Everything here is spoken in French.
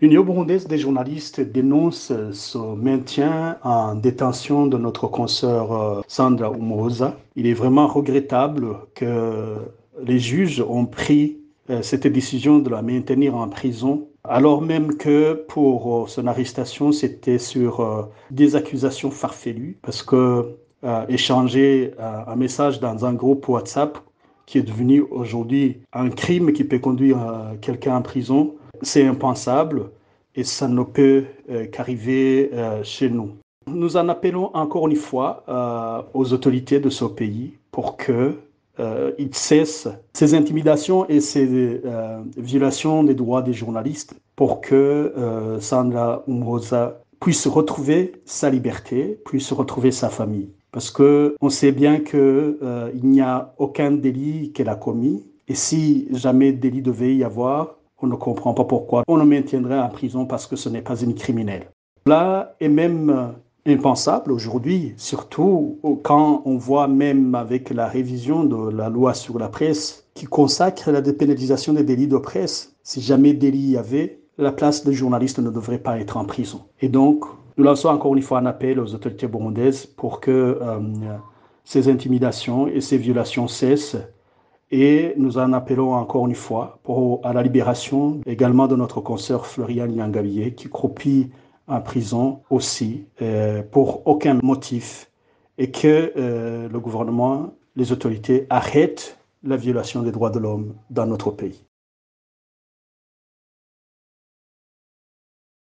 L'Union burundaise des journalistes dénonce ce maintien en détention de notre consoeur Sandra Umuhoza. Il est vraiment regrettable que les juges ont pris cette décision de la maintenir en prison, alors même que pour son arrestation, c'était sur des accusations farfelues, parce que échanger un message dans un groupe WhatsApp qui est devenu aujourd'hui un crime qui peut conduire quelqu'un en prison, c'est impensable et ça ne peut qu'arriver chez nous. Nous en appelons encore une fois aux autorités de ce pays pour qu'ils cessent ces intimidations et ces violations des droits des journalistes pour que Sandra Umuhoza puisse retrouver sa liberté, puisse retrouver sa famille. Parce qu'on sait bien qu'il n'y a aucun délit qu'elle a commis. Et si jamais délit devait y avoir, on ne comprend pas pourquoi on le maintiendrait en prison parce que ce n'est pas une criminelle. Là est même impensable aujourd'hui, surtout quand on voit même avec la révision de la loi sur la presse qui consacre la dépénalisation des délits de presse. Si jamais délit y avait, la place des journalistes ne devrait pas être en prison. Et donc, nous lançons encore une fois un appel aux autorités burundaises pour que ces intimidations et ces violations cessent. Et nous en appelons encore une fois à la libération également de notre consoeur Floriane Iangabié qui croupit en prison aussi pour aucun motif et que le gouvernement, les autorités arrêtent la violation des droits de l'homme dans notre pays.